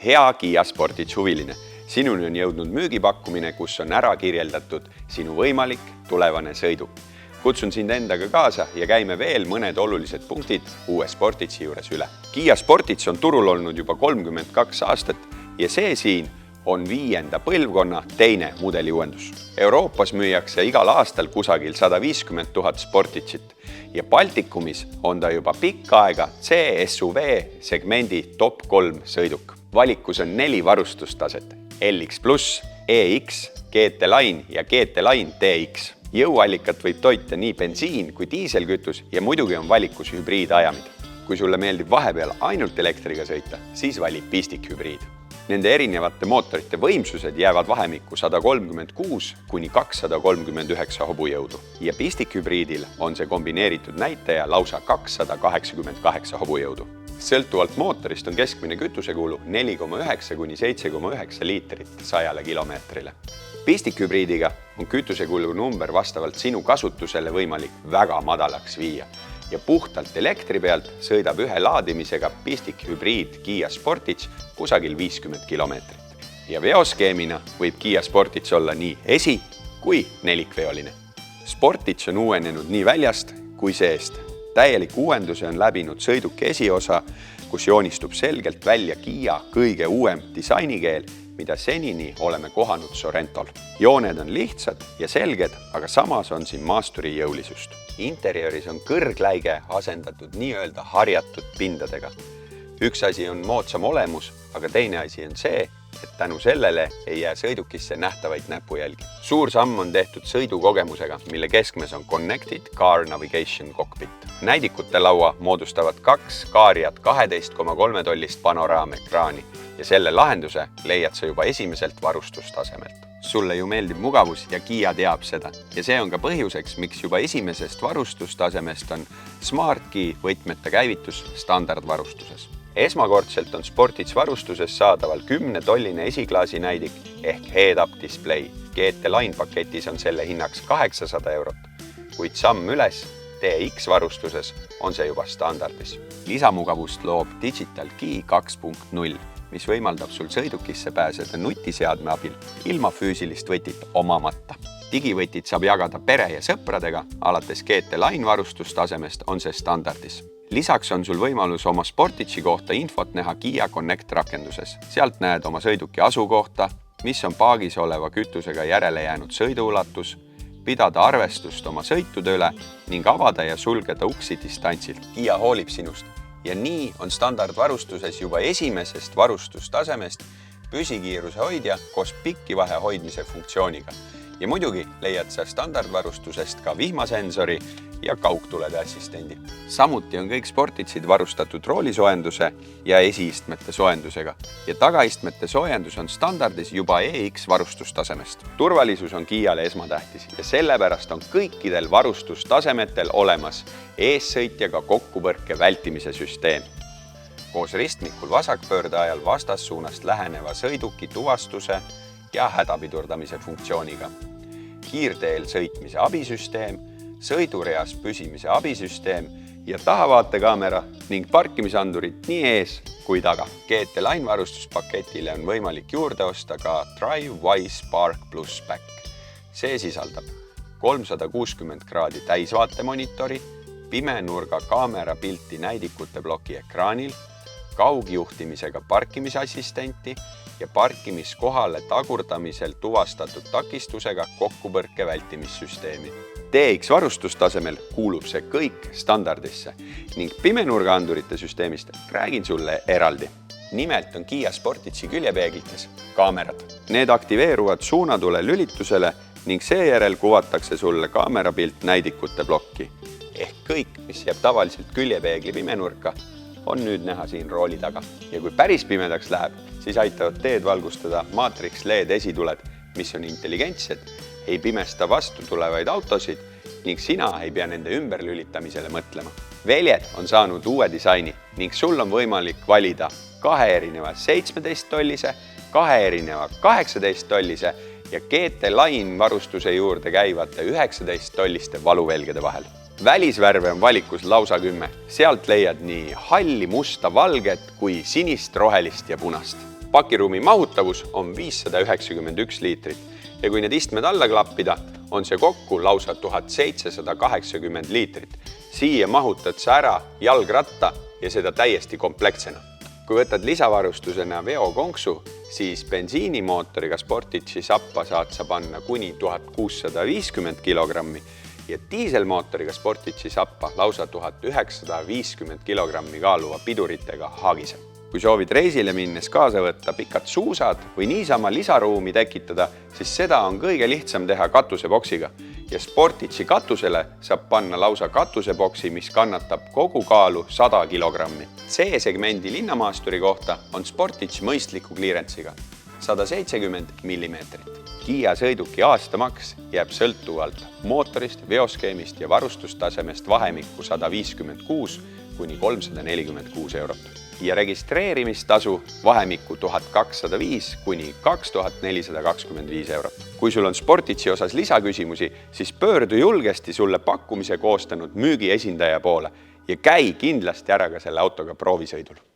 Hea Kiia Sportage huviline. Sinuni on jõudnud müügipakkumine, kus on ära kirjeldatud sinu võimalik tulevane sõiduk. Kutsun sind endaga kaasa ja käime veel mõned olulised punktid uue Sportage'i juures üle. Kiia Sportage on turul olnud juba 32 aastat ja see siin on 5. põlvkonna teine mudeliuuendus. Euroopas müüakse igal aastal kusagil 150 000 Sportage'it ja Baltikumis on ta juba pikka aega CSUV segmendi top 3 sõiduk. Valikus on 4 varustustaset: LX+, EX, GT Line ja GT Line TX. Jõuallikat võib toita nii bensiin kui diiselkütus ja muidugi on valikus hübriidajamid. Kui sulle meeldib vahepeal ainult elektriga sõita, siis vali pistikhübriid. Nende erinevate mootorite võimsused jäävad vahemikku 136 kuni 239 hobujõudu ja pistikhübriidil on see kombineeritud näitaja lausa 288 hobujõudu. Sõltuvalt mootorist on keskmine kütusekulu 4,9 kuni 7,9 liitrit 100 kilomeetrile. Pistikhübriidiga on kütusekulu number vastavalt sinu kasutusele võimalik väga madalaks viia ja puhtalt elektri pealt sõidab ühe laadimisega pistikhübriid Kiia Sportage kusagil 50 kilomeetrit. Ja veoskeemina võib Kiia Sportage olla nii esi- kui nelikveoline. Sportage on uuenenud nii väljast kui seest. Täielik uuenduse on läbinud sõiduki esiosa, kus joonistub selgelt välja Kiia kõige uuem disainikeel, mida senini oleme kohanud Sorentol. Jooned on lihtsad ja selged, aga samas on siin maasturi jõulisust. Interiöris on kõrgläige asendatud nii-öelda harjatud pindadega. Üks asi on moodsam olemus, aga teine asi on see, et tänu sellele ei jää sõidukisse nähtavaid näpujälgi. Suur samm on tehtud sõidukogemusega, mille keskmes on Connected Car Navigation Cockpit. Näidikute laua moodustavad 2 Kaariat 12,3 tollist panoraamekraani ja selle lahenduse leiad sa juba esimeselt varustustasemelt. Sulle ju meeldib mugavus ja Kiia teab seda ja see on ka põhjuseks, miks juba esimesest varustustasemest on SmartKey võtmete käivitus standardvarustuses. Esmakordselt on Sportage varustuses saadaval 10-tolline esiklaasi näidik ehk head-up display. GT Line paketis on selle hinnaks 800 €, kuid samm üles TX varustuses on see juba standardis. Lisamugavust loob Digital Key 2.0, mis võimaldab sul sõidukisse pääseda nutiseadme abil ilma füüsilist võtit omamata. Digivõtit saab jagada pere ja sõpradega, alates GT Line varustustasemest on see standardis. Lisaks on sul võimalus oma Sportage'i kohta infot näha Kiia Connect rakenduses. Sealt näed oma sõiduki asukohta, mis on paagis oleva kütusega järele jäänud sõiduulatus, pidada arvestust oma sõitude üle ning avada ja sulgeda uksi distantsilt. Kiia hoolib sinust ja nii on standardvarustuses juba esimesest varustustasemest püsikiiruse hoidja koos pikivahe hoidmise funktsiooniga. Ja muidugi leiad sa standardvarustusest ka vihmasensori ja kaugtulede assistendi. Samuti on kõik Sportage'id varustatud roolisoojenduse ja esiistmete soojendusega ja tagaistmete soojendus on standardis juba EX varustustasemest. Turvalisus on Kiiale esmatähtis ja sellepärast on kõikidel varustustasemetel olemas eessõitjaga kokkupõrke vältimise süsteem. Koos ristmikul vasakpöörde ajal vastassuunast läheneva sõiduki tuvastuse ja hädapidurdamise funktsiooniga. Kiirteel sõitmise abisüsteem, sõidureas püsimise abisüsteem ja tahavaatekamera ning parkimisandurid nii ees kui taga. GT Line varustuspaketile on võimalik juurde osta ka DriveWise Park Plus Pack. See sisaldab 360 kraadi täisvaatemonitori, pimenurga kaamera pilti näidikute ploki ekraanil, kaugjuhtimisega parkimisassistenti ja parkimiskohale tagurdamisel tuvastatud takistusega kokkupõrke vältimissüsteemi. TX varustustasemel kuulub see kõik standardisse ning pimenurgaandurite süsteemist räägin sulle eraldi. Nimelt on Kiia Sportage'i küljepeeglites kaamerad. Need aktiveeruvad suunatule lülitusele ning seejärel kuvatakse sulle kaamerapilt näidikute plokki. Ehk kõik, mis jääb tavaliselt küljepeegli pimenurka, on nüüd näha siin rooli taga. Ja kui päris pimedaks läheb, siis aitavad teed valgustada Matrix LED esituled, mis on intelligentsed, ei pimesta vastu tulevaid autosid ning sina ei pea nende ümberlülitamisele mõtlema. Väljed on saanud uue disaini ning sul on võimalik valida 2 erineva 17-tollise, 2 erineva 18-tollise ja GT Line varustuse juurde käivate 19-tolliste valuvelgede vahel. Välisvärve on valikus lausa 10. Sealt leiad nii halli, musta, valget kui sinist, rohelist ja punast. Pakiruumi mahutavus on 591 liitrit ja kui need istmed alla klappida, on see kokku lausa 1780 liitrit. Siia mahutad sa ära jalgratta ja seda täiesti komplektsena. Kui võtad lisavarustusena veokonksu, siis bensiinimootoriga Sportici sappa saad sa panna kuni 1650 kilogrammi ja diiselmootoriga Sportici sappa lausa 1950 kilogrammi kaaluva piduritega haagise. Kui soovid reisile minnes kaasa võtta pikad suusad või niisama lisaruumi tekitada, siis seda on kõige lihtsam teha katuseboksiga ja Sportici katusele saab panna lausa katuseboksi, mis kannatab kogu kaalu 100 kilogrammi. C-segmendi linnamaasturi kohta on Sportici mõistliku kliirentsiga 170 mm. Kia sõiduki aastamaks jääb sõltuvalt mootorist, veoskeemist ja varustustasemest vahemikku 156 kuni 346 eurot ja registreerimistasu vahemikku 1205 kuni 2425 eurot. Kui sul on Sportici osas lisaküsimusi, siis pöördu julgesti sulle pakkumise koostanud müügiesindaja poole ja käi kindlasti ära ka selle autoga proovisõidul.